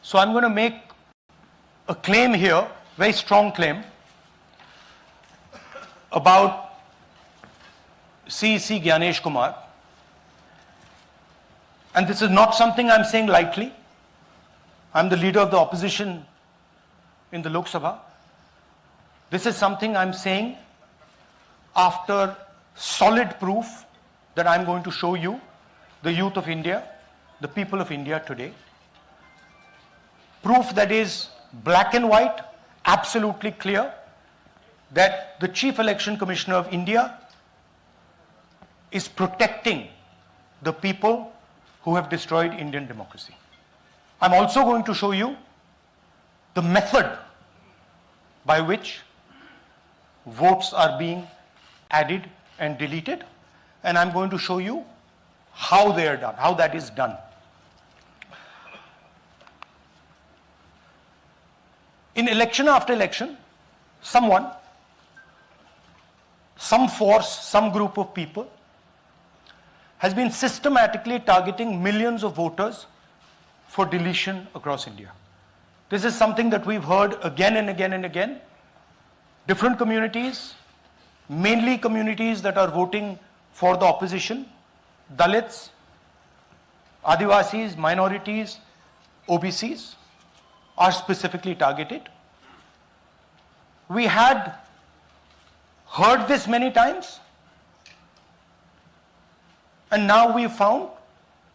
So I'm going to make a claim here, very strong claim, about CEC Gyanesh Kumar. And this is not something I'm saying lightly. I'm the leader of the opposition in the Lok Sabha. This is something I'm saying after solid proof that I'm going to show you, the youth of India, the people of India today. Proof that is black and white, absolutely clear, that the Chief Election Commissioner of India is protecting the people who have destroyed Indian democracy. I'm also going to show you the method by which votes are being added and deleted, and I'm going to show you how they are done, how that is done. In election after election, someone, some force, some group of people has been systematically targeting millions of voters for deletion across India. This is something that we've heard again and again and again. Different communities, mainly communities that are voting for the opposition, Dalits, Adivasis, minorities, OBCs, are specifically targeted. We had heard this many times, and now we found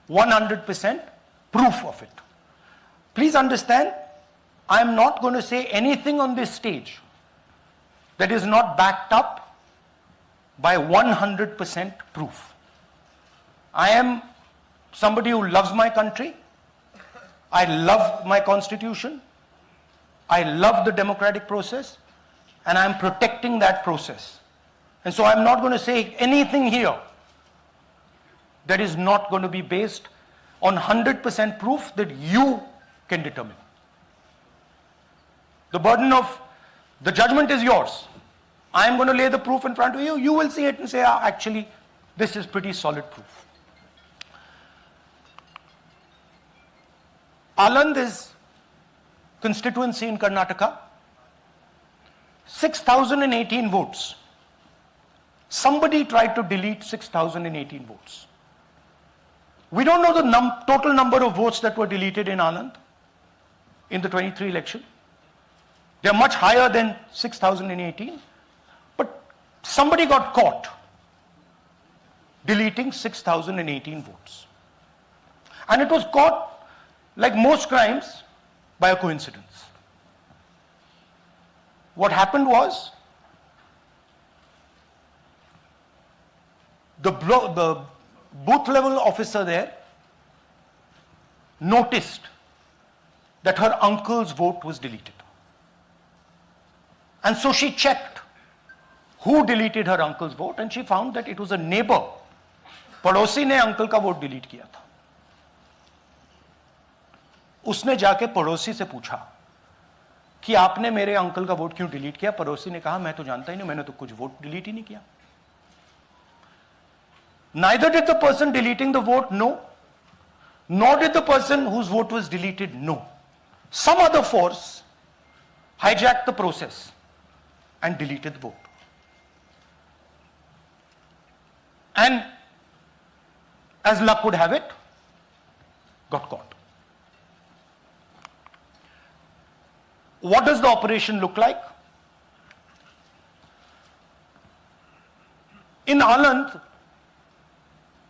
100% proof of it. Please understand, I am not going to say anything on this stage that is not backed up by 100% proof. I am somebody who loves my country. I love my constitution. I love the democratic process, and I am protecting that process. And so I'm not going to say anything here that is not going to be based on 100% proof that you can determine. The burden of the judgment is yours. I am going to lay the proof in front of you. You will see it and say, actually, this is pretty solid proof. Aland is constituency in Karnataka. 6,018 votes. Somebody tried to delete 6,018 votes. We don't know the total number of votes that were deleted in Aland in the 23 election. They are much higher than 6,018. But somebody got caught deleting 6,018 votes. And it was caught, like most crimes, by a coincidence. What happened was, the booth level officer there noticed that her uncle's vote was deleted. And so she checked who deleted her uncle's vote, and she found that it was a neighbor. पड़ोसी ने uncle का vote delete किया था. उसने जाके पड़ोसी से पूछा कि आपने मेरे अंकल का वोट क्यों डिलीट किया. पड़ोसी ने कहा, मैं तो जानता ही नहीं, मैंने तो कुछ वोट डिलीट ही नहीं किया. Neither did the person deleting the vote know, nor did the person whose vote was deleted know. Some other force hijacked the process and deleted the vote. And as luck would have it, got caught. What does the operation look like? In Aland,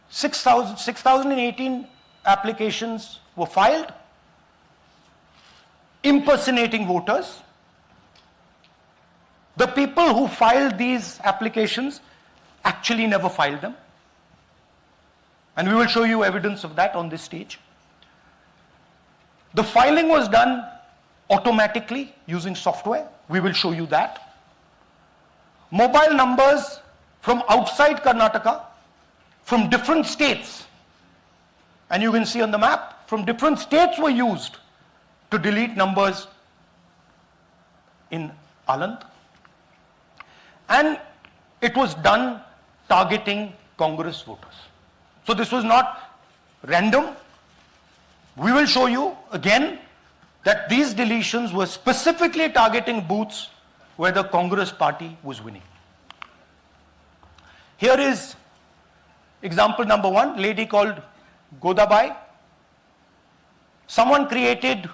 6,018 applications were filed, impersonating voters. The people who filed these applications actually never filed them. And we will show you evidence of that on this stage. The filing was done automatically using software. We will show you that. Mobile numbers from outside Karnataka, from different states, and you can see on the map, from different states were used to delete numbers in Aland. And it was done targeting Congress voters. So this was not random. We will show you again that these deletions were specifically targeting booths where the Congress party was winning. Here is example number 1, lady called Godabai. Someone created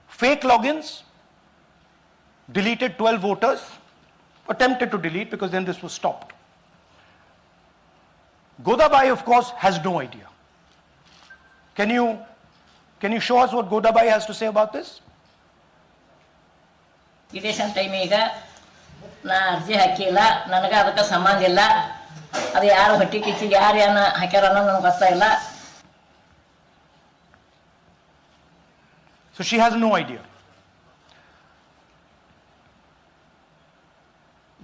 fake logins, deleted 12 voters, attempted to delete because then this was stopped. Godabai, of course, has no idea. Can you show us what Godabai has to say about this? Election time ಈಗ ನಾ ಅರ್ಜಿ ಹಾಕಿಲ್ಲ, ನನಗೆ ಅದಕ್ಕೆ ಸಂಬಂಧ ಇಲ್ಲ, ಅದು ಯಾರು ಹೊಟ್ಟಿ ಕಿಚ್ಚಿಗೆ ಯಾರು ಏನ ಹಾಕ್ಯಾರ ಅನ್ನೋದು ನನಗೆ ಗೊತ್ತಾಗಿಲ್ಲ. So she has no idea.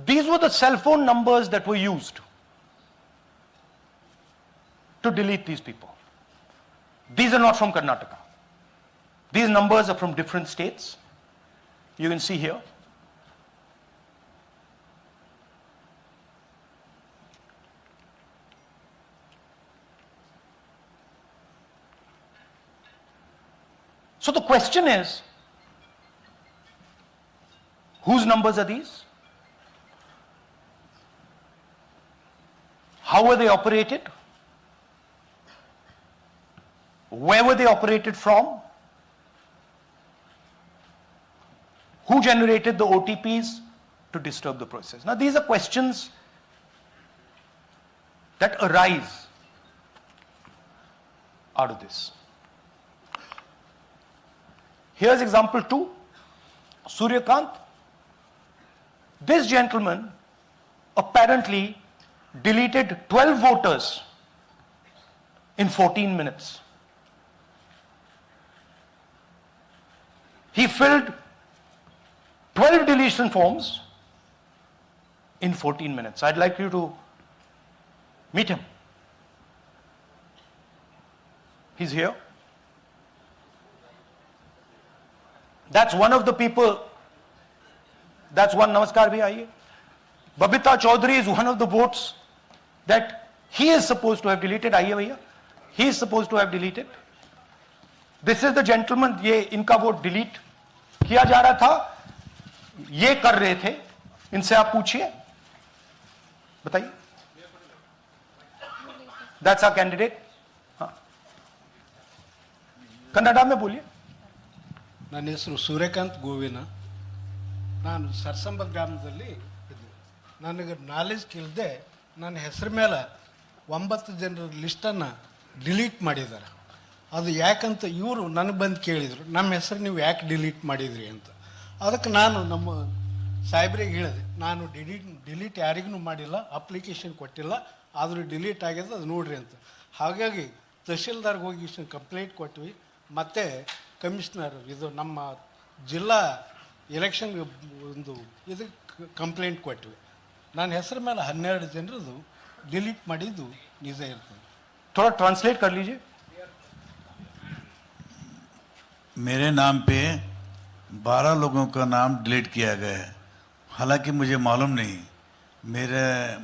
These were the cell phone numbers that were used to delete these people. These are not from Karnataka. These numbers are from different states. You can see here. So the question is, whose numbers are these? How were they operated? Where were they operated from? Who generated the OTPs to disturb the process? Now these are questions that arise out of this. Here's example 2, Suryakant. This gentleman apparently deleted 12 voters in 14 minutes. He filled 12 deletion forms in 14 minutes. I'd like you to meet him. He's here. That's one of the people. That's one. Namaskar bhi aiye. Babita Chaudhary is one of the votes that he is supposed to have deleted. Aiye bhaiya. He is supposed to have deleted. This is the gentleman. ये इनका vote delete किया जा रहा था, ये कर रहे थे. इनसे आप पूछिए, बताइए. That's our candidate. हाँ. कन्नड़ा में बोलिए. ನನ್ನ ಹೆಸರು ಸೂರ್ಯಕಾಂತ್ ಗೋವಿನ. ನಾನು ಸರ್ಸಂಬ ಗ್ರಾಮದಲ್ಲಿ ಇದ್ದೆ. ನನಗೆ ನಾಲೆಜ್ ಕೇಳದೆ ನನ್ನ ಹೆಸರು ಮೇಲೆ 9 ಜನರ ಲಿಸ್ಟನ್ನು ಡಿಲೀಟ್ ಮಾಡಿದ್ದಾರೆ. ಅದು ಯಾಕಂತ ಇವರು ನನಗೆ ಬಂದು ಕೇಳಿದರು, ನಮ್ಮ ಹೆಸರು ನೀವು ಯಾಕೆ ಡಿಲೀಟ್ ಮಾಡಿದ್ರಿ ಅಂತ. ಅದಕ್ಕೆ ನಾನು ನಮ್ಮ ಸಾಹೇಬ್ರಿಗೆ ಹೇಳಿದೆ, ನಾನು ಡಿಲೀಟ್ ಯಾರಿಗೂ ಮಾಡಿಲ್ಲ, ಅಪ್ಲಿಕೇಶನ್ ಕೊಟ್ಟಿಲ್ಲ, ಆದರೂ ಡಿಲೀಟ್ ಆಗಿದೆ, ಅದು ನೋಡ್ರಿ ಅಂತ. ಹಾಗಾಗಿ ತಹಶೀಲ್ದಾರ್ಗೆ ಹೋಗಿ ಕಂಪ್ಲೇಂಟ್ ಕೊಟ್ವಿ. ಮತ್ತು ಕಮಿಷನರ್ ಇದು ನಮ್ಮ ಜಿಲ್ಲಾ ಎಲೆಕ್ಷನ್ಗೆ ಒಂದು ಇದಕ್ಕೆ ಕಂಪ್ಲೇಂಟ್ ಕೊಟ್ವಿ. ನನ್ನ ಹೆಸರು ಮೇಲೆ 12 ಜನರದು ಡಿಲೀಟ್ ಮಾಡಿದ್ದು ನಿಜ ಇರ್ತದೆ. थोड़ा ट्रांसलेट कर लीजिए. मेरे नाम पे 12 लोगों का नाम डिलीट किया गया है. हालांकि मुझे मालूम नहीं,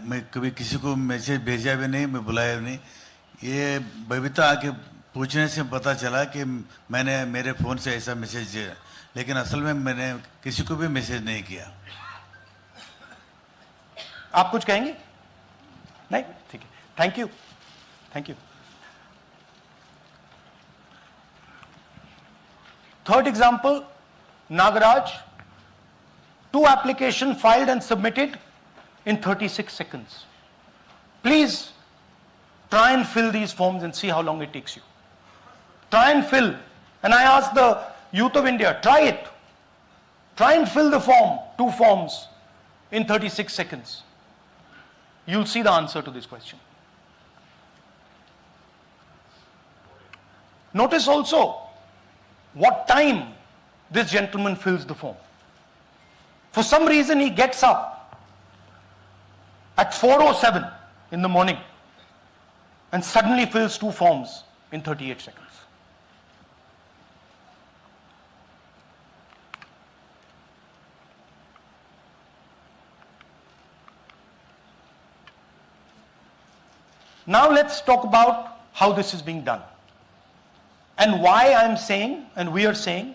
मैं कभी किसी को मैसेज भेजा भी नहीं, मैं बुलाया भी नहीं. ये बबीता आके पूछने से पता चला कि मैंने मेरे फ़ोन से ऐसा मैसेज दिया, लेकिन असल में मैंने किसी को भी मैसेज नहीं किया. आप कुछ कहेंगे? नहीं, ठीक है. Thank you. Thank you. Third example, Nagaraj. 2 applications filed and submitted in 36 seconds. Please try and fill these forms and see how long it takes you. Try and fill. And I ask the youth of India, try it. Try and fill the form, 2 forms in 36 seconds. You'll see the answer to this question. Notice also what time this gentleman fills the form. For some reason he gets up at 4:07 in the morning and suddenly fills 2 forms in 38 seconds. Now let's talk about how this is being done and why I'm saying and we are saying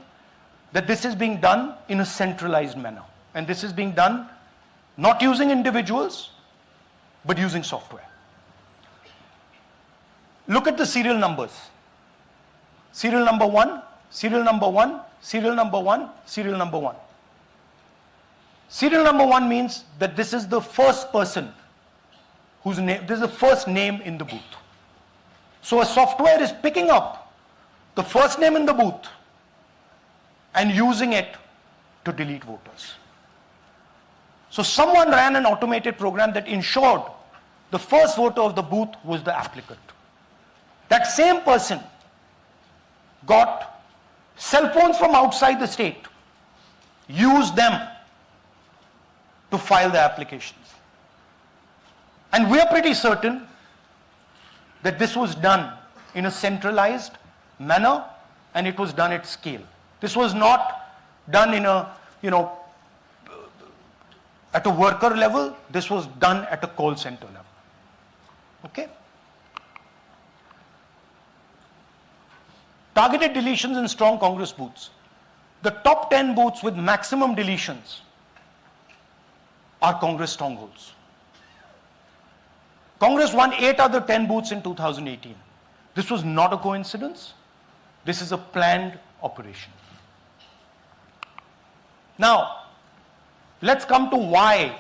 that this is being done in a centralized manner. And this is being done not using individuals, but using software. Look at the serial numbers. Serial number 1, serial number 1, serial number 1, serial number 1. Serial number 1 means that this is the first person whose name, this is the first name in the booth. So a software is picking up the first name in the booth and using it to delete voters. So someone ran an automated program that ensured the first voter of the booth was the applicant. That same person got cell phones from outside the state, used them to file the applications. And we are pretty certain that this was done in a centralized manner and it was done at scale. This was not done in a, at a worker level. This was done at a call center level. Okay? Targeted deletions in strong Congress booths. The top 10 booths with maximum deletions are Congress strongholds. Congress won 8 other 10 booths in 2018. This was not a coincidence. This is a planned operation. Now, let's come to why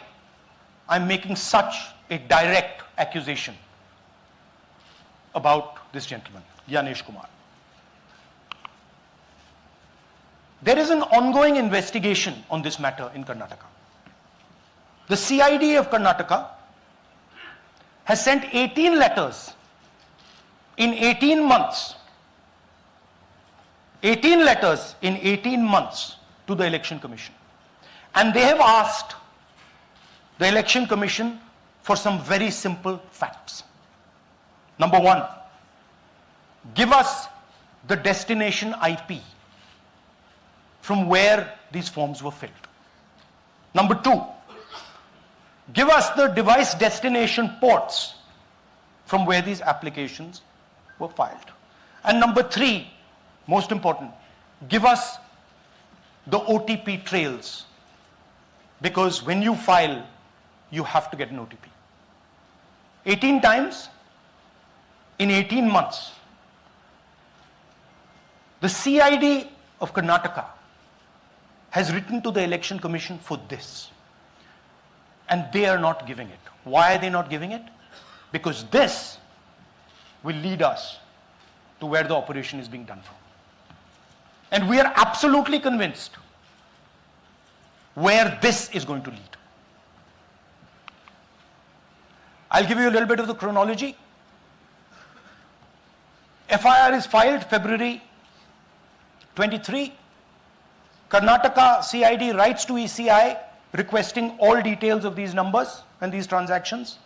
I'm making such a direct accusation about this gentleman, Gyanesh Kumar. There is an ongoing investigation on this matter in Karnataka. The CID of Karnataka has sent 18 letters in 18 months. 18 letters in 18 months to the Election Commission. And they have asked the Election Commission for some very simple facts. Number 1, give us the destination IP from where these forms were filled. Number 2, give us the device destination ports from where these applications were filed. And number 3, most important, give us the OTP trails, because when you file, you have to get an OTP. 18 times in 18 months. The CID of Karnataka has written to the Election Commission for this. And they are not giving it. Why are they not giving it? Because this will lead us to where the operation is being done from. And we are absolutely convinced where this is going to lead. I'll give you a little bit of the chronology. FIR is filed February 23. Karnataka CID writes to ECI requesting all details of these numbers and these transactions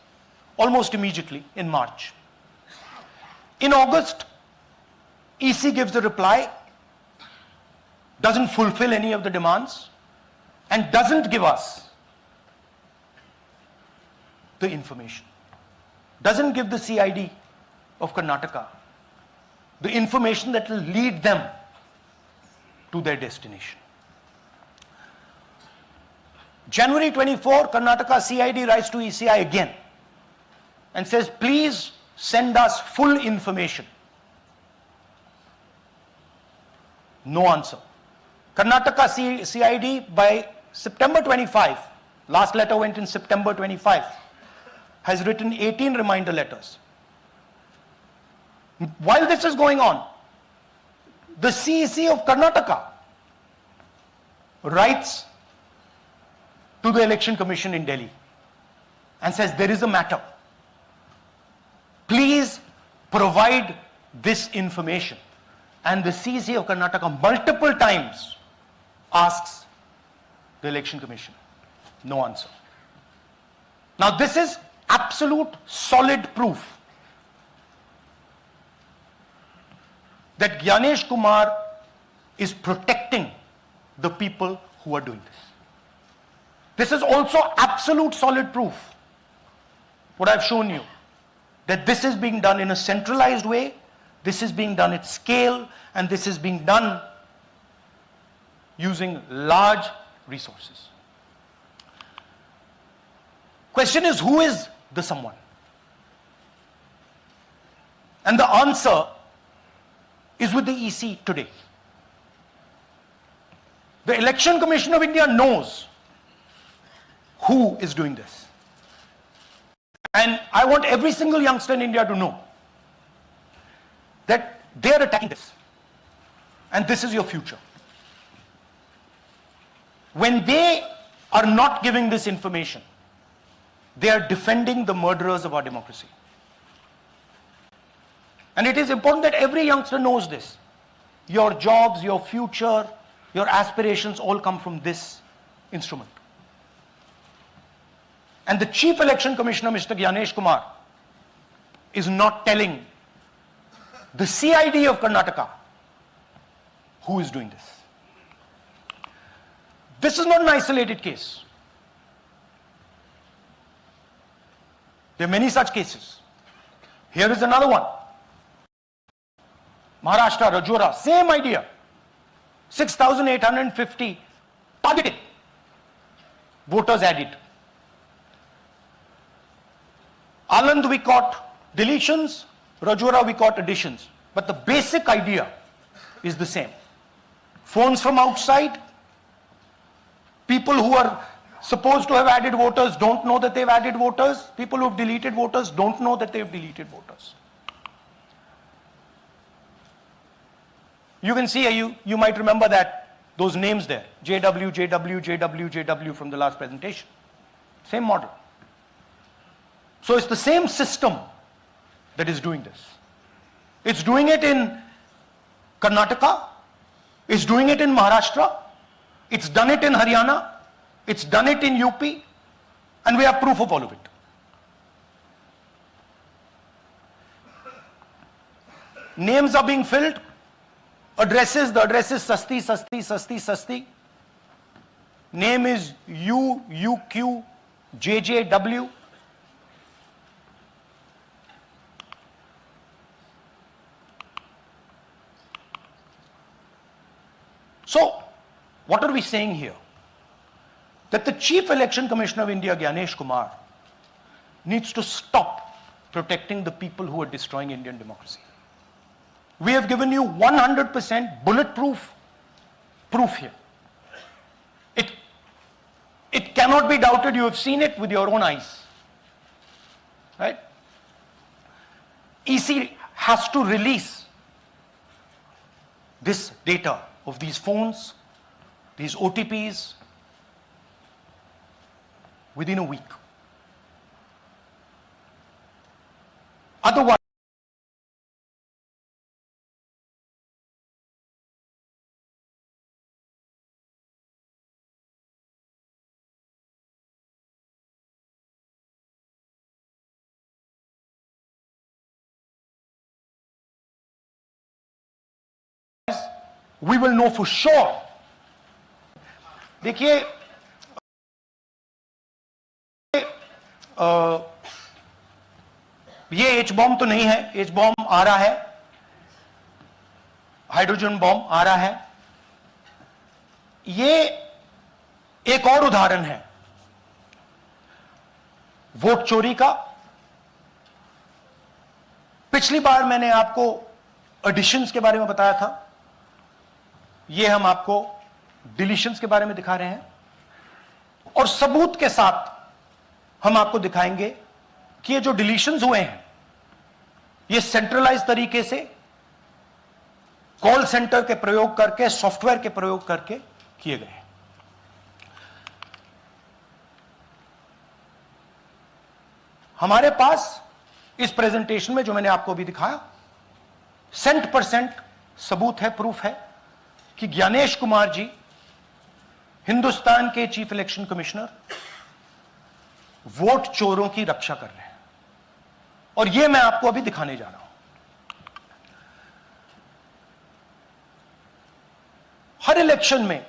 almost immediately in March. In August, EC gives a reply, doesn't fulfill any of the demands, and doesn't give us the information. Doesn't give the CID of Karnataka the information that will lead them to their destination. January 24, Karnataka CID writes to ECI again and says, please send us full information. No answer. Karnataka CID by September 25, last letter went in September 25, has written 18 reminder letters. While this is going on, the CEC of Karnataka writes to the Election Commission in Delhi and says, there is a matter. Please provide this information. And the CEC of Karnataka multiple times asks the Election Commission. No answer. Now this is absolute solid proof that Gyanesh Kumar is protecting the people who are doing this. This is also absolute solid proof, what I've shown you, that this is being done in a centralized way, this is being done at scale, and this is being done using large resources. Question is, who is the someone? And the answer is with the EC today. The Election Commission of India knows who is doing this. And I want every single youngster in India to know that they are attacking this. And this is your future. When they are not giving this information, they are defending the murderers of our democracy. And it is important that every youngster knows this. Your jobs, your future, your aspirations all come from this instrument. And the Chief Election Commissioner, Mr. Gyanesh Kumar, is not telling the CID of Karnataka who is doing this. This is not an isolated case. There are many such cases. Here is another one. Maharashtra, Rajora, same idea. 6,850 targeted voters added. Anand we caught deletions, Rajora we caught additions. But the basic idea is the same. Phones from outside, people who are supposed to have added voters don't know that they've added voters. People who have deleted voters don't know that they've deleted voters. You can see, you might remember that, those names there. JW, JW, JW, JW from the last presentation. Same model. So it's the same system that is doing this. It's doing it in Karnataka. It's doing it in Maharashtra. It's done it in Haryana. It's done it in UP. And we have proof of all of it. Names are being filled. Addresses, the address is Sasti, Sasti, Sasti, Sasti. Name is UQ, JJW. So, what are we saying here? That the Chief Election Commissioner of India, Gyanesh Kumar, needs to stop protecting the people who are destroying Indian democracy. We have given you 100% bulletproof proof here. It cannot be doubted. You have seen it with your own eyes. Right? EC has to release this data of these phones, these OTPs, within a week. Otherwise, we will know for sure. देखिए, ये H bomb तो नहीं है. H bomb आ रहा है, hydrogen bomb आ रहा है. ये एक और उदाहरण है वोट चोरी का. पिछली बार मैंने आपको एडिशंस के बारे में बताया था. ये हम आपको डिलीशंस के बारे में दिखा रहे हैं, और सबूत के साथ हम आपको दिखाएंगे कि ये जो डिलीशंस हुए हैं ये सेंट्रलाइज तरीके से कॉल सेंटर के प्रयोग करके, सॉफ्टवेयर के प्रयोग करके किए गए हैं. हमारे पास इस प्रेजेंटेशन में जो मैंने आपको अभी दिखाया 100% सबूत है, प्रूफ है कि ज्ञानेश कुमार जी हिंदुस्तान के चीफ इलेक्शन कमिश्नर वोट चोरों की रक्षा कर रहे हैं. और यह मैं आपको अभी दिखाने जा रहा हूं. हर इलेक्शन में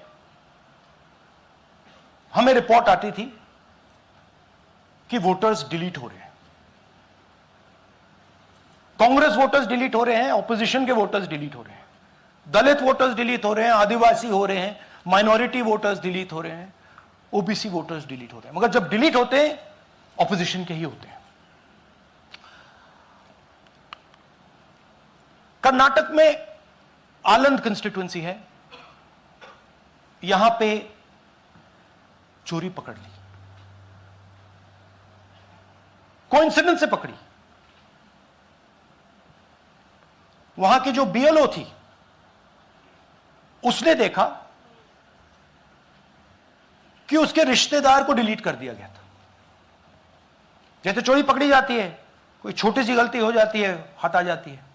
हमें रिपोर्ट आती थी कि वोटर्स डिलीट हो रहे हैं. कांग्रेस वोटर्स डिलीट हो रहे हैं, ऑपोजिशन के वोटर्स डिलीट हो रहे हैं, दलित वोटर्स डिलीट हो रहे हैं, आदिवासी हो रहे हैं, माइनॉरिटी वोटर्स डिलीट हो रहे हैं, ओबीसी वोटर्स डिलीट हो रहे हैं, मगर जब डिलीट होते हैं ऑपोजिशन के ही होते हैं। कर्नाटक में आलंद कंस्टिट्यूएंसी है, यहां पे चोरी पकड़ ली, कोइंसिडेंस से पकड़ी। वहां की जो बीएलओ थी उसने देखा कि उसके रिश्तेदार को डिलीट कर दिया गया था। जैसे चोरी पकड़ी जाती है, कोई छोटी सी गलती हो जाती है, हाथ आ जाती है।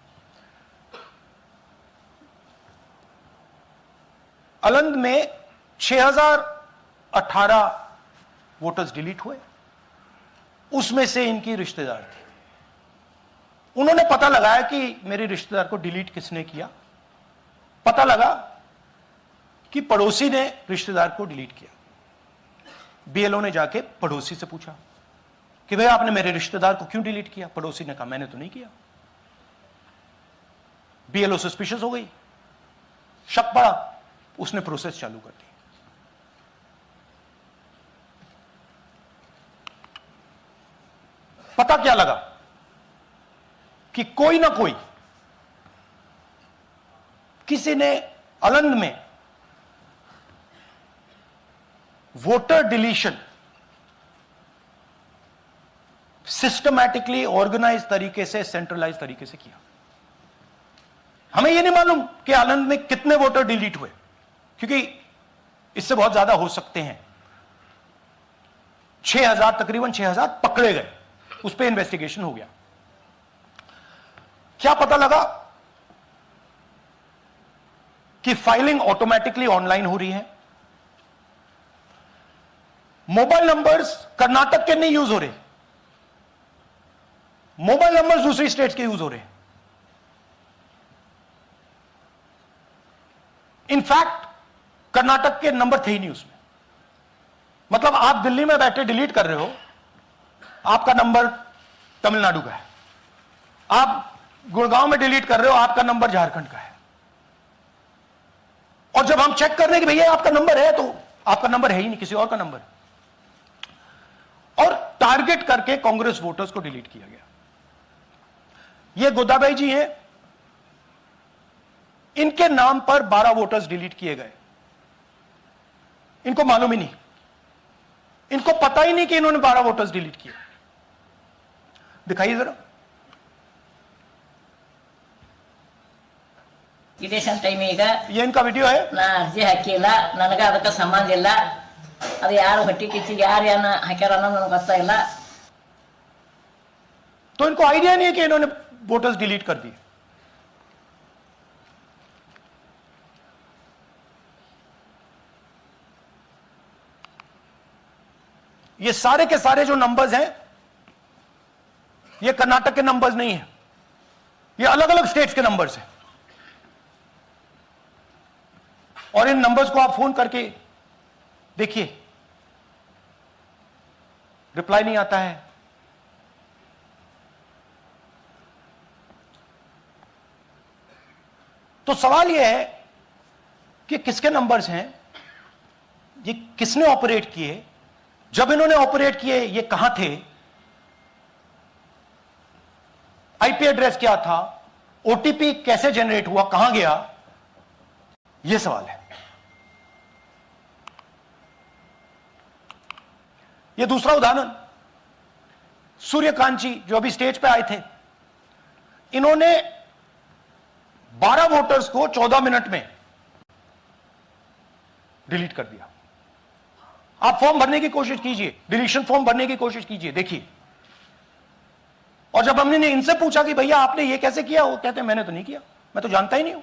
अलंद में 6018 वोटर्स डिलीट हुए, उसमें से इनकी रिश्तेदार थे। उन्होंने पता लगाया कि मेरे रिश्तेदार को डिलीट किसने किया। पता लगा कि पड़ोसी ने रिश्तेदार को डिलीट किया। बीएलओ ने जाके पड़ोसी से पूछा कि भाई आपने मेरे रिश्तेदार को क्यों डिलीट किया। पड़ोसी ने कहा मैंने तो नहीं किया। बीएलओ सस्पिशियस हो गई, शक पड़ा, उसने प्रोसेस चालू कर दी। पता क्या लगा कि कोई ना कोई, किसी ने अलंद में वोटर डिलीशन सिस्टमैटिकली ऑर्गेनाइज तरीके से, सेंट्रलाइज तरीके से किया। हमें यह नहीं मालूम कि आलंद में कितने वोटर डिलीट हुए, क्योंकि इससे बहुत ज्यादा हो सकते हैं। 6000, तकरीबन 6000 पकड़े गए, उस पर इन्वेस्टिगेशन हो गया। क्या पता लगा कि फाइलिंग ऑटोमेटिकली ऑनलाइन हो रही है। मोबाइल नंबर्स कर्नाटक के नहीं यूज हो रहे, मोबाइल नंबर्स दूसरी स्टेट्स के यूज हो रहे हैं। इनफैक्ट कर्नाटक के नंबर थे ही नहीं उसमें। मतलब आप दिल्ली में बैठे डिलीट कर रहे हो, आपका नंबर तमिलनाडु का है। आप गुड़गांव में डिलीट कर रहे हो, आपका नंबर झारखंड का है। और जब हम चेक कर रहे हैं कि भैया आपका नंबर है, तो आपका नंबर है ही नहीं, किसी और का नंबर। और टारगेट करके कांग्रेस वोटर्स को डिलीट किया गया। ये गोदाबाई जी हैं, इनके नाम पर 12 वोटर्स डिलीट किए गए। इनको मालूम ही नहीं, इनको पता ही नहीं कि इन्होंने 12 वोटर्स डिलीट किए। दिखाइए जरा। ಇಲೆಕ್ಷನ್ ಟೈಮ್ ಈಗ ये इनका वीडियो है। ನಾ ಅರ್ಜಿ ಹಾಕಿಲ್ಲ, ನನಗ ಅದಕ್ಕೆ ಸಂಬಂಧ ಇಲ್ಲ। ಅದು ಯಾರು ಹೊಟ್ಟಿ ಕಿಚ್ಚಿ ಯಾರು ಏನ ಹಾಕ್ಯಾರ ಅನ್ನೋದು ನನಗೆ ಗೊತ್ತಾಗಿಲ್ಲ। तो इनको आइडिया नहीं है कि इन्होंने वोटर्स डिलीट कर दिए। ये सारे के सारे जो नंबर्स हैं, ये कर्नाटक के नंबर्स नहीं है, ये अलग अलग स्टेट्स के नंबर्स हैं। और इन नंबर्स को आप फोन करके देखिए, रिप्लाई नहीं आता है। तो सवाल यह है कि किसके नंबर्स हैं, ये किसने ऑपरेट किए, जब इन्होंने ऑपरेट किए ये कहां थे, आईपी एड्रेस क्या था, ओटीपी कैसे जनरेट हुआ, कहां गया, यह सवाल है। यह दूसरा उदाहरण, सूर्यकांत जी जो अभी स्टेज पे आए थे, इन्होंने 12 वोटर्स को 14 मिनट में डिलीट कर दिया। आप फॉर्म भरने की कोशिश कीजिए, डिलीशन फॉर्म भरने की कोशिश कीजिए, देखिए। और जब हमने इनसे पूछा कि भैया आपने ये कैसे किया, वो कहते हैं मैंने तो नहीं किया, मैं तो जानता ही नहीं हूं।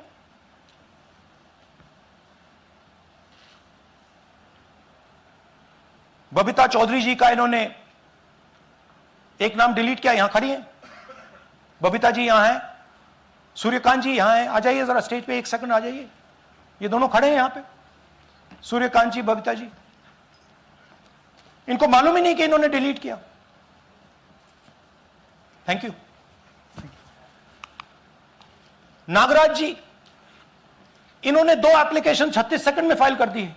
बबीता चौधरी जी का इन्होंने एक नाम डिलीट किया, यहां खड़ी हैं बबीता जी, यहां है सूर्यकांत जी, यहां है, आ जाइए जरा स्टेज पे, एक सेकंड आ जाइए। ये दोनों खड़े हैं यहां पे, सूर्यकांत जी, बबीता जी। इनको मालूम ही नहीं कि इन्होंने डिलीट किया। Thank you. नागराज जी, इन्होंने 2 एप्लीकेशन 36 सेकंड में फाइल कर दी है।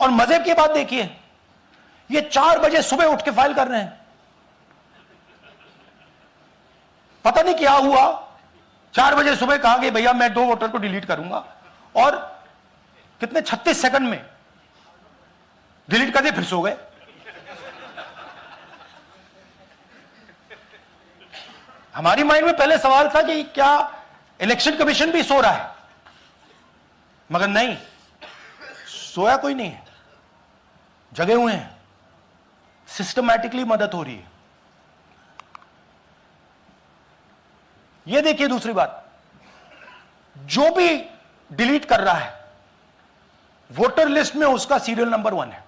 और मजे की बात देखिए, ये 4 बजे सुबह उठ के फाइल कर रहे हैं। पता नहीं क्या हुआ, 4 बजे सुबह कहा कि भैया मैं 2 वोटर को डिलीट करूंगा, और कितने 36 सेकंड में डिलीट कर दिए, फिर सो गए। हमारी माइंड में पहले सवाल था कि क्या इलेक्शन कमीशन भी सो रहा है, मगर नहीं, सोया कोई नहीं है, जगे हुए हैं, सिस्टमैटिकली मदद हो रही है। यह देखिए दूसरी बात, जो भी डिलीट कर रहा है वोटर लिस्ट में उसका सीरियल नंबर 1 है।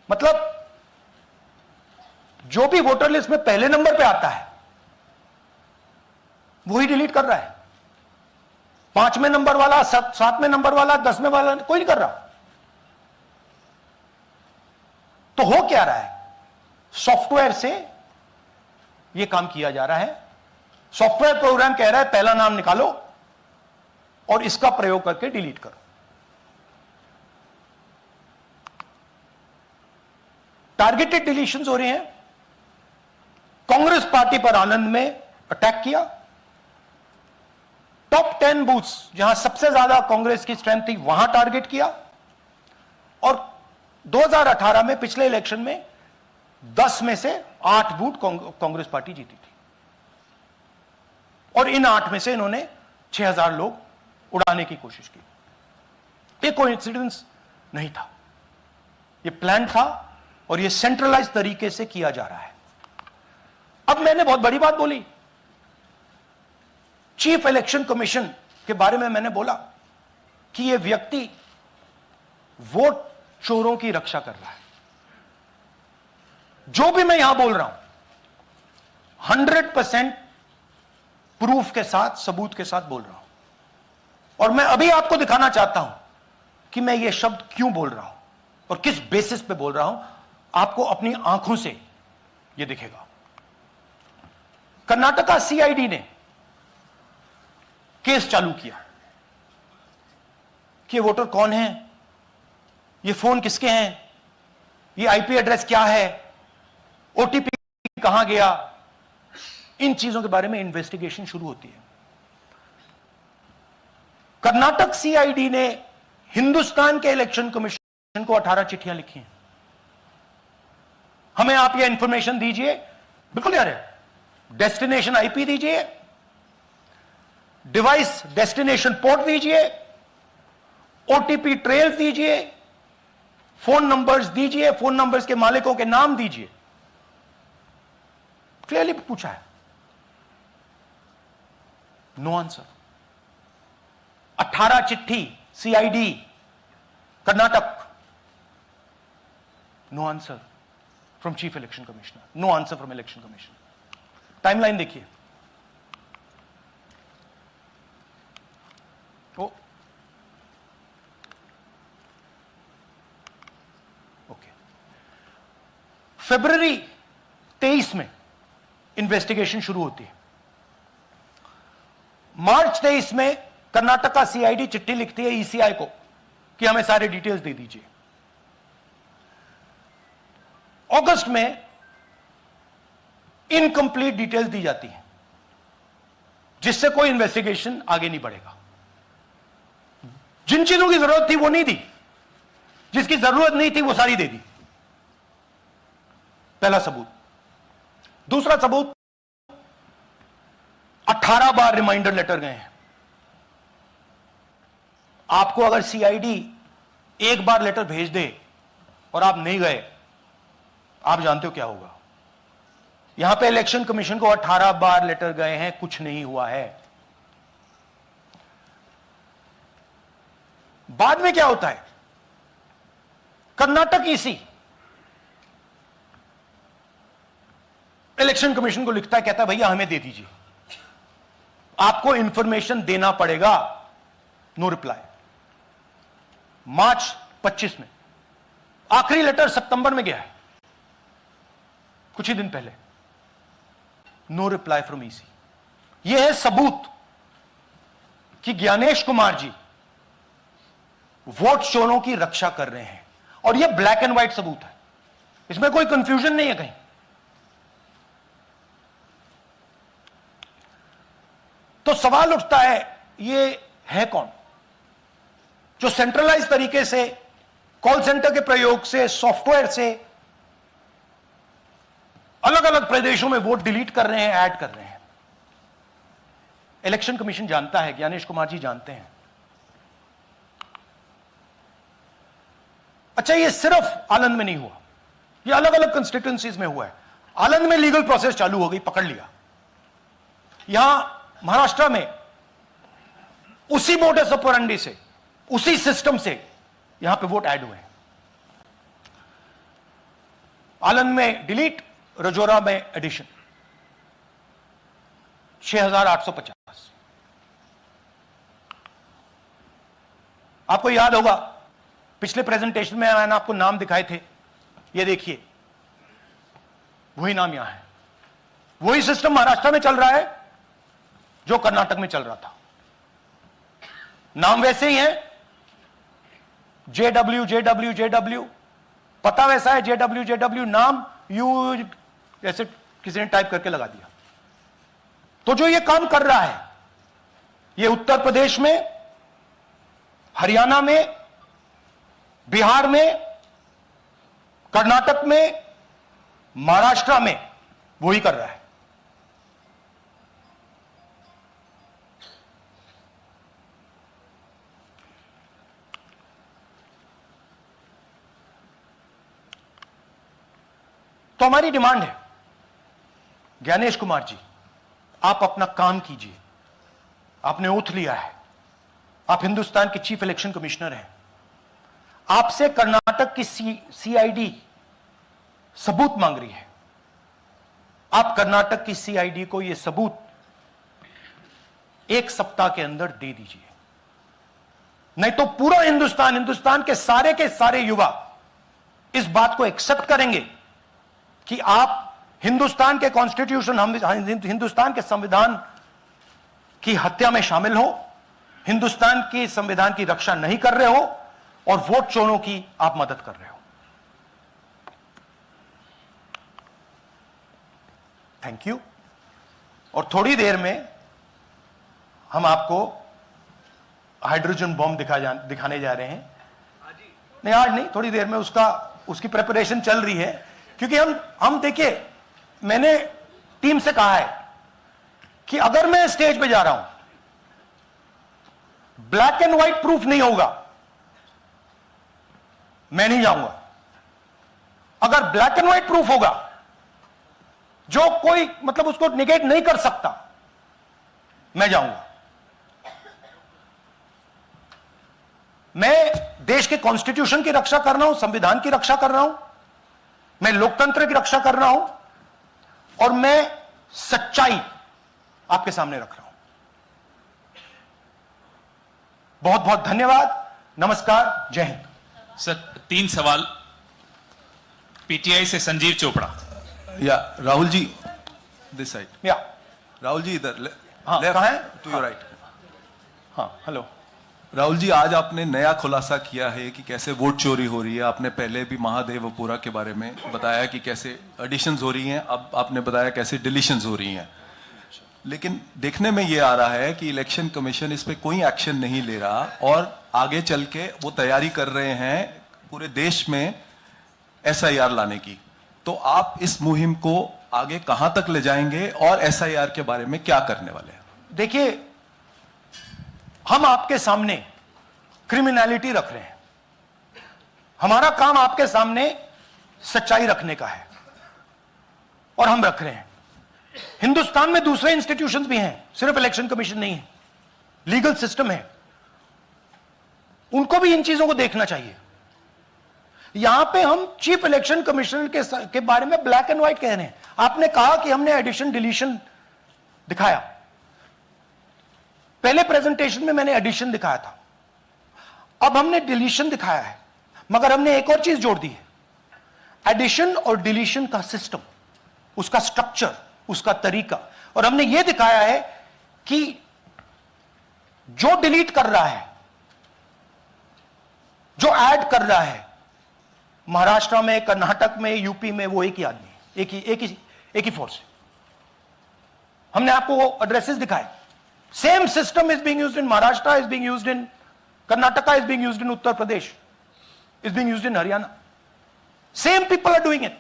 मतलब जो भी वोटर लिस्ट में पहले नंबर पे आता है वही डिलीट कर रहा है। 5वें नंबर वाला, 7वें नंबर वाला, 10वें वाला कोई नहीं कर रहा। तो हो क्या रहा है, सॉफ्टवेयर से यह काम किया जा रहा है। सॉफ्टवेयर प्रोग्राम कह रहा है पहला नाम निकालो और इसका प्रयोग करके डिलीट करो। टारगेटेड डिलीशंस हो रहे हैं। कांग्रेस पार्टी पर आनंद में अटैक किया। टॉप 10 बूथ्स जहां सबसे ज्यादा कांग्रेस की स्ट्रेंथ थी वहां टारगेट किया। और 2018 में पिछले इलेक्शन में 10 में से 8 बूथ कांग्रेस पार्टी जीती थी, और इन 8 में से इन्होंने 6000 लोग उड़ाने की कोशिश की। ये कोइंसिडेंस नहीं था, ये प्लान था, और ये सेंट्रलाइज तरीके से किया जा रहा है। अब मैंने बहुत बड़ी बात बोली, चीफ इलेक्शन कमीशन के बारे में मैंने बोला कि यह व्यक्ति वोट चोरों की रक्षा कर रहा है। जो भी मैं यहां बोल रहा हूं 100% प्रूफ के साथ, सबूत के साथ बोल रहा हूं। और मैं अभी आपको दिखाना चाहता हूं कि मैं ये शब्द क्यों बोल रहा हूं और किस बेसिस पे बोल रहा हूं। आपको अपनी आंखों से ये दिखेगा। कर्नाटका सीआईडी ने केस चालू किया कि वोटर कौन है, ये फोन किसके हैं, ये आईपी एड्रेस क्या है, ओटीपी कहां गया, इन चीजों के बारे में इन्वेस्टिगेशन शुरू होती है। कर्नाटक सीआईडी ने हिंदुस्तान के इलेक्शन कमीशन को 18 चिट्ठियां लिखी हैं। हमें आप ये इंफॉर्मेशन दीजिए, बिल्कुल यार है, डेस्टिनेशन आईपी दीजिए, डिवाइस डेस्टिनेशन पोर्ट दीजिए, ओटीपी ट्रेल्स दीजिए, फोन नंबर्स दीजिए, फोन नंबर्स के मालिकों के नाम दीजिए। क्लियरली पूछा है, नो आंसर। 18 चिट्ठी CID Karnataka, no answer from chief election commissioner, no answer from election commission. Timeline देखिए, ओके, फरवरी 23 में इन्वेस्टिगेशन शुरू होती है। मार्च 23 में कर्नाटका सीआईडी चिट्ठी लिखती है ईसीआई को कि हमें सारे डिटेल्स दे दीजिए। अगस्त में इनकंप्लीट डिटेल्स दी जाती हैं, जिससे कोई इन्वेस्टिगेशन आगे नहीं बढ़ेगा। जिन चीजों की जरूरत थी वो नहीं दी, जिसकी जरूरत नहीं थी वो सारी दे दी। पहला सबूत। दूसरा सबूत, 18 बार रिमाइंडर लेटर गए हैं। आपको अगर सीआईडी एक बार लेटर भेज दे और आप नहीं गए, आप जानते हो क्या होगा। यहां पे इलेक्शन कमीशन को 18 बार लेटर गए हैं, कुछ नहीं हुआ है। बाद में क्या होता है, कर्नाटक ईसी इलेक्शन कमीशन को लिखता है, कहता है भैया हमें दे दीजिए, आपको इंफॉर्मेशन देना पड़ेगा। No reply. मार्च 25 में आखिरी लेटर सितंबर में गया है, कुछ ही दिन पहले। No reply from EC. यह है सबूत कि ज्ञानेश कुमार जी वोट चोरों की रक्षा कर रहे हैं, और यह ब्लैक एंड व्हाइट सबूत है, इसमें कोई कंफ्यूजन नहीं है कहीं। तो सवाल उठता है, ये है कौन जो सेंट्रलाइज तरीके से कॉल सेंटर के प्रयोग से, सॉफ्टवेयर से अलग अलग प्रदेशों में वोट डिलीट कर रहे हैं, ऐड कर रहे हैं? इलेक्शन कमीशन जानता है, ज्ञानेश कुमार जी जानते हैं। अच्छा, ये सिर्फ आनंद में नहीं हुआ, ये अलग अलग कंस्टिट्यूएंसीज में हुआ है। आनंद में लीगल प्रोसेस चालू हो गई, पकड़ लिया। यहां महाराष्ट्र में उसी मोडस ऑपरेंडी से, उसी सिस्टम से यहां पे वोट ऐड हुए हैं। आनंद में डिलीट, रजौरा में एडिशन, 6850। आपको याद होगा पिछले प्रेजेंटेशन में मैंने आपको नाम दिखाए थे, ये देखिए वही नाम यहां है। वही सिस्टम महाराष्ट्र में चल रहा है जो कर्नाटक में चल रहा था। नाम वैसे ही है, JW JW JW, पता वैसा है JW JW, नाम यू जैसे किसी ने टाइप करके लगा दिया। तो जो ये काम कर रहा है, ये उत्तर प्रदेश में, हरियाणा में, बिहार में, कर्नाटक में, महाराष्ट्र में वही कर रहा है। तो हमारी डिमांड है, ज्ञानेश कुमार जी, आप अपना काम कीजिए। आपने ओथ लिया है, आप हिंदुस्तान के चीफ इलेक्शन कमिश्नर हैं। आपसे कर्नाटक की CID सबूत मांग रही है। आप कर्नाटक की CID को यह सबूत 1 सप्ताह के अंदर दे दीजिए, नहीं तो पूरा हिंदुस्तान के सारे युवा इस बात को एक्सेप्ट करेंगे कि आप हिंदुस्तान के कॉन्स्टिट्यूशन, हिंदुस्तान के संविधान की हत्या में शामिल हो, हिंदुस्तान के संविधान की रक्षा नहीं कर रहे हो, और वोट चोरों की आप मदद कर रहे हो। Thank you. और थोड़ी देर में हम आपको हाइड्रोजन बॉम्ब दिखाने जा रहे हैं। नहीं, आज नहीं, थोड़ी देर में उसकी प्रिपरेशन चल रही है। क्योंकि हम देखिए, मैंने टीम से कहा है कि अगर मैं स्टेज पे जा रहा हूं, ब्लैक एंड व्हाइट प्रूफ नहीं होगा, मैं नहीं जाऊंगा। अगर ब्लैक एंड व्हाइट प्रूफ होगा, जो कोई मतलब उसको निगेट नहीं कर सकता, मैं जाऊंगा। मैं देश के कॉन्स्टिट्यूशन की रक्षा कर रहा हूं, संविधान की रक्षा कर रहा हूं, मैं लोकतंत्र की रक्षा कर रहा हूं, और मैं सच्चाई आपके सामने रख रहा हूं। बहुत बहुत धन्यवाद, नमस्कार, जय हिंद। सर 3 सवाल। PTI से संजीव चोपड़ा। या राहुल जी, दिस साइड। या राहुल जी इधर, हाँ, कहाँ है? To your right. हाँ, हेलो। राहुल जी, आज आपने नया खुलासा किया है कि कैसे वोट चोरी हो रही है। आपने पहले भी महादेवपुरा के बारे में बताया कि कैसे एडिशंस हो रही हैं, अब आपने बताया कैसे डिलीशंस हो रही हैं। लेकिन देखने में ये आ रहा है कि इलेक्शन कमीशन इस पे कोई एक्शन नहीं ले रहा, और आगे चल के वो तैयारी कर रहे हैं पूरे देश में SIR लाने की। तो आप इस मुहिम को आगे कहां तक ले जाएंगे, और SIR के बारे में क्या करने वाले हैं? देखिए, हम आपके सामने क्रिमिनलिटी रख रहे हैं। हमारा काम आपके सामने सच्चाई रखने का है, और हम रख रहे हैं। हिंदुस्तान में दूसरे इंस्टीट्यूशंस भी हैं, सिर्फ इलेक्शन कमीशन नहीं है, लीगल सिस्टम है, उनको भी इन चीजों को देखना चाहिए। यहां पे हम चीफ इलेक्शन कमिश्नर के बारे में ब्लैक एंड व्हाइट कह रहे हैं। आपने कहा कि हमने एडिशन डिलीशन दिखाया, पहले प्रेजेंटेशन में मैंने एडिशन दिखाया था, अब हमने डिलीशन दिखाया है, मगर हमने एक और चीज जोड़ दी है, एडिशन और डिलीशन का सिस्टम, उसका स्ट्रक्चर, उसका तरीका। और हमने यह दिखाया है कि जो डिलीट कर रहा है, जो ऐड कर रहा है, महाराष्ट्र में, कर्नाटक में, यूपी में, वो एक ही आदमी है, एक ही फोर्स है। हमने आपको वो एड्रेसेस दिखाए। Same system is being used in Maharashtra, is being used in Karnataka, is being used in Uttar Pradesh, is being used in Haryana. Same people are doing it.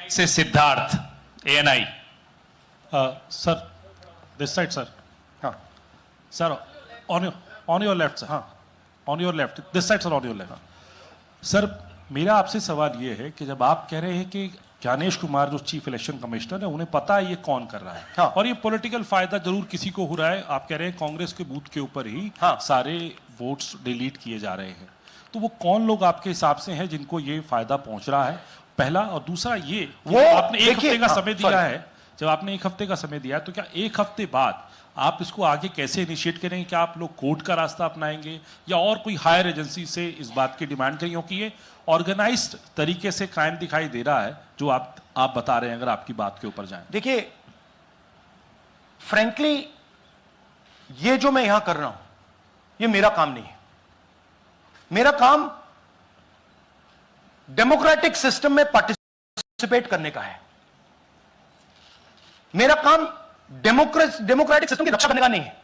से Siddharth, ANI। Sir, this side, sir. हाँ, Sir, on your left, sir. हाँ, On your left. This side, sir, on your left. Sir, मेरा आपसे सवाल ये है कि जब आप कह रहे हैं कि ज्ञानेश कुमार जो चीफ इलेक्शन कमिश्नर है, उन्हें पता है ये कौन कर रहा है, हाँ। और ये पॉलिटिकल फायदा जरूर किसी को हो रहा है। आप कह रहे हैं कांग्रेस के बूथ के ऊपर ही हाँ। सारे वोट्स डिलीट किए जा रहे हैं, तो वो कौन लोग आपके हिसाब से हैं जिनको ये फायदा पहुंच रहा है, पहला। और दूसरा ये कि वो जब आपने एक देखिए, हफ्ते का हाँ, समय दिया sorry। है, जब आपने एक हफ्ते का समय दिया है, तो क्या एक हफ्ते बाद आप इसको आगे कैसे इनिशिएट करेंगे? क्या आप लोग कोर्ट का रास्ता अपनाएंगे या और कोई हायर एजेंसी से इस बात की डिमांड करेंगे? क्योंकि ये ऑर्गेनाइज्ड तरीके से क्राइम दिखाई दे रहा है जो आप बता रहे हैं, अगर आपकी बात के ऊपर जाएं। देखिए, फ्रैंकली ये जो मैं यहां कर रहा हूं, ये मेरा काम नहीं है। मेरा काम डेमोक्रेटिक सिस्टम में पार्टिसिपेट करने का है। मेरा काम डेमोक्रेटिक सिस्टम की रक्षा करने का नहीं है।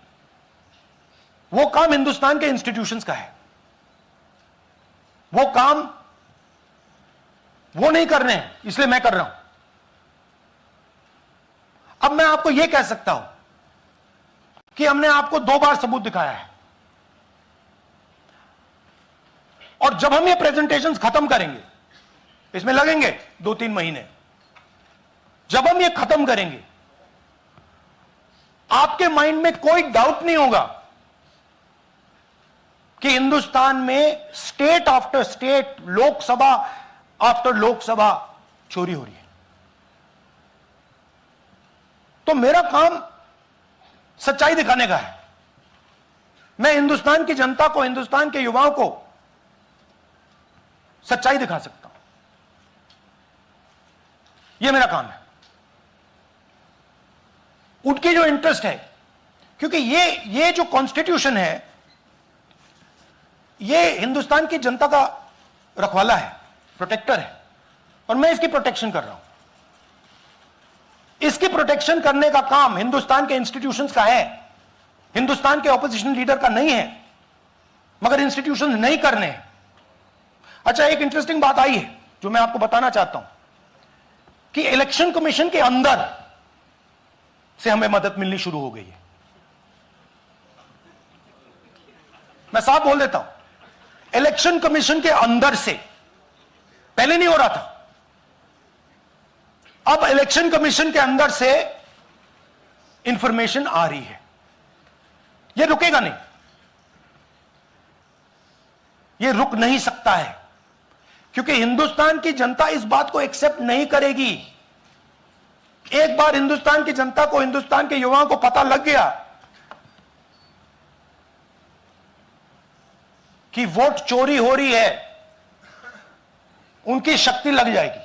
वो काम हिंदुस्तान के इंस्टीट्यूशंस का है। वो काम वो नहीं कर रहे हैं, इसलिए मैं कर रहा हूं। अब मैं आपको यह कह सकता हूं कि हमने आपको 2 बार सबूत दिखाया है, और जब हम ये प्रेजेंटेशंस खत्म करेंगे, इसमें लगेंगे 2-3 महीने, जब हम ये खत्म करेंगे, आपके माइंड में कोई डाउट नहीं होगा कि हिंदुस्तान में state after state, Lok Sabha after Lok Sabha चोरी हो रही है। तो मेरा काम सच्चाई दिखाने का है। मैं हिंदुस्तान की जनता को, हिंदुस्तान के युवाओं को सच्चाई दिखा सकता हूं। यह मेरा काम है। उनकी जो इंटरेस्ट है, क्योंकि ये जो कॉन्स्टिट्यूशन है, ये हिंदुस्तान की जनता का रखवाला है, प्रोटेक्टर है, और मैं इसकी प्रोटेक्शन कर रहा हूं। इसकी प्रोटेक्शन करने का काम हिंदुस्तान के इंस्टीट्यूशंस का है, हिंदुस्तान के ऑपोजिशन लीडर का नहीं है, मगर इंस्टीट्यूशंस नहीं करने हैं। अच्छा, एक इंटरेस्टिंग बात आई है जो मैं आपको बताना चाहता हूं कि इलेक्शन कमीशन के अंदर से हमें मदद मिलनी शुरू हो गई है। मैं साफ बोल देता हूं, इलेक्शन कमीशन के अंदर से, पहले नहीं हो रहा था, अब इलेक्शन कमीशन के अंदर से इंफॉर्मेशन आ रही है। यह रुकेगा नहीं, यह रुक नहीं सकता है, क्योंकि हिंदुस्तान की जनता इस बात को एक्सेप्ट नहीं करेगी। एक बार हिंदुस्तान की जनता को, हिंदुस्तान के युवाओं को पता लग गया कि वोट चोरी हो रही है, उनकी शक्ति लग जाएगी।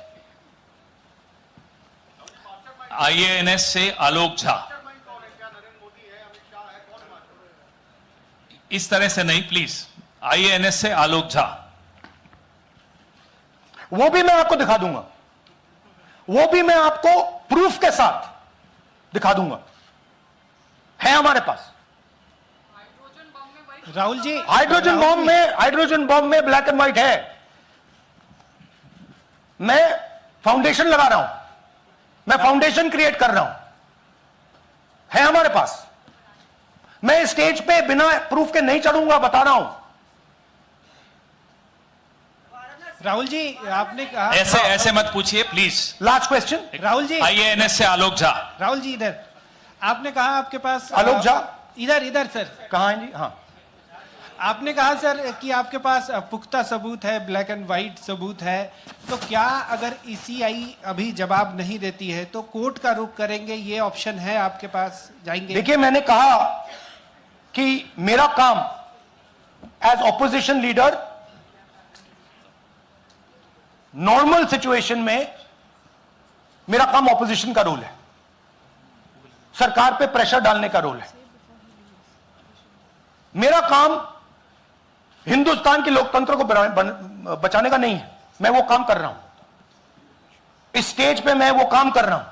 IANS से आलोक झा। इस तरह से नहीं, प्लीज। IANS से आलोक झा। वो भी मैं आपको दिखा दूंगा, वो भी मैं आपको प्रूफ के साथ दिखा दूंगा, है हमारे पास। राहुल जी, हाइड्रोजन बॉम्ब में ब्लैक एंड व्हाइट है। मैं फाउंडेशन लगा रहा हूं, मैं फाउंडेशन क्रिएट कर रहा हूं, है हमारे पास। मैं स्टेज पे बिना प्रूफ के नहीं चढ़ूंगा, बता रहा हूं। राहुल जी, आपने कहा, ऐसे मत पूछिए please. Last question, Rahul ji, IANS से आलोक झा। राहुल जी इधर। आपने कहा आपके पास आलोक झा इधर सर। कहां है जी? हाँ, आपने कहा सर कि आपके पास पुख्ता सबूत है, ब्लैक एंड व्हाइट सबूत है, तो क्या अगर ECI अभी जवाब नहीं देती है तो कोर्ट का रुख करेंगे, ये ऑप्शन है आपके पास, जाएंगे? देखिए, मैंने कहा कि मेरा काम as opposition leader normal situation में, मेरा काम ऑपोजिशन का रोल है। सरकार पे प्रेशर डालने का रोल है। मेरा काम हिंदुस्तान के लोकतंत्र को बचाने का नहीं है। मैं वो काम कर रहा हूं, इस स्टेज पे मैं वो काम कर रहा हूं।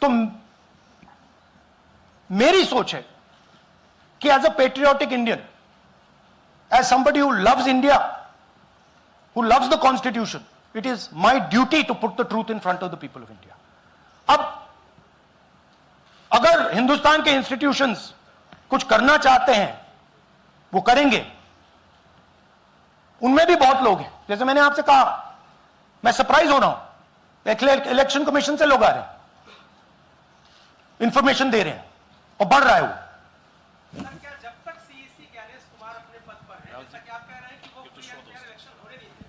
तो मेरी सोच है कि as a patriotic Indian, as somebody who loves India, who loves the constitution, it is my duty to put the truth in front of the people of India. अब अगर हिंदुस्तान के इंस्टीट्यूशंस कुछ करना चाहते हैं, वो करेंगे। उनमें भी बहुत लोग हैं, जैसे मैंने आपसे कहा, मैं सरप्राइज हो रहा हूं, इलेक्शन कमीशन से लोग आ रहे हैं, इंफॉर्मेशन दे रहे हैं और बढ़ रहा है वो। क्या जब तक सीईसी ज्ञानेश कुमार अपने पद पर है, जैसा कि आप कह रहे हैं कि वो फ्री एंड फेयर इलेक्शन होने नहीं देंगे,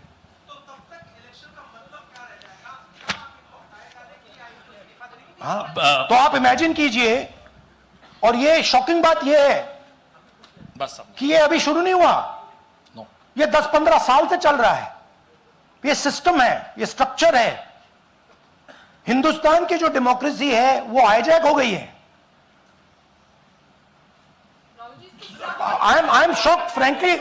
तो तब तक इलेक्शन का मतलब क्या रह जाएगा? क्या आप इनको हटाए जाने के लिए आयुक्त को इस्तीफा देने की? हाँ, तो आप इमेजिन कीजिए, और ये शॉकिंग बात ये है बस कि ये अभी शुरू नहीं हुआ, ये 10-15 साल से चल रहा है। ये सिस्टम है, ये स्ट्रक्चर है। हिंदुस्तान की जो डेमोक्रेसी है वो हाईजैक हो गई है। I am shocked frankly.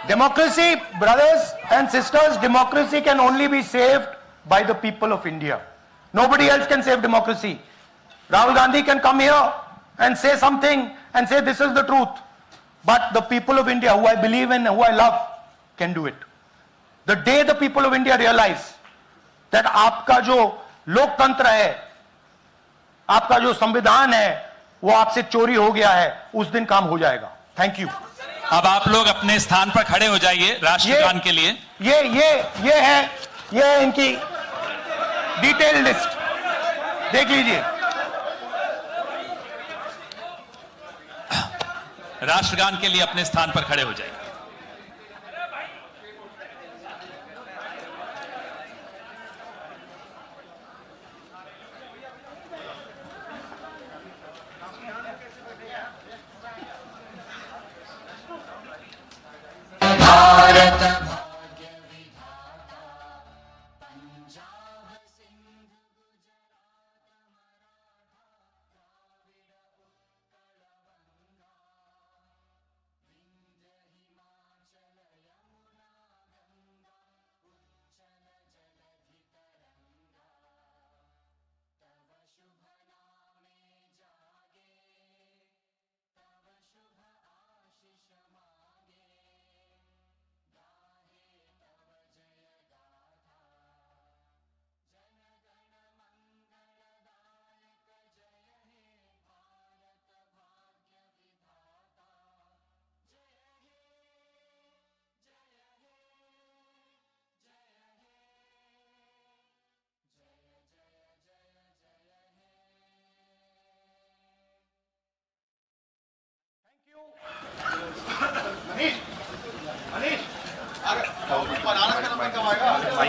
Democracy, brothers and sisters, democracy can only be saved by the people of India. Nobody else can save democracy. Rahul Gandhi can come here and say something and say this is the truth. But the people of India, who I believe in, who I love, can do it. The day the people of India realize that आपका जो लोकतंत्र है, आपका जो संविधान है, वो आपसे चोरी हो गया है, उस दिन काम हो जाएगा। Thank you. अब आप लोग अपने स्थान पर खड़े हो जाइए राष्ट्रगान के लिए। ये है इनकी डिटेल लिस्ट, देख लीजिए। राष्ट्रगान के लिए अपने स्थान पर खड़े हो जाइए।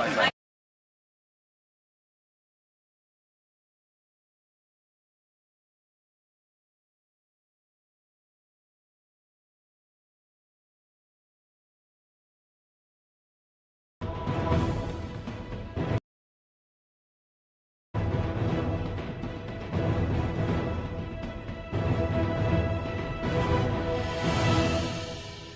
Manish,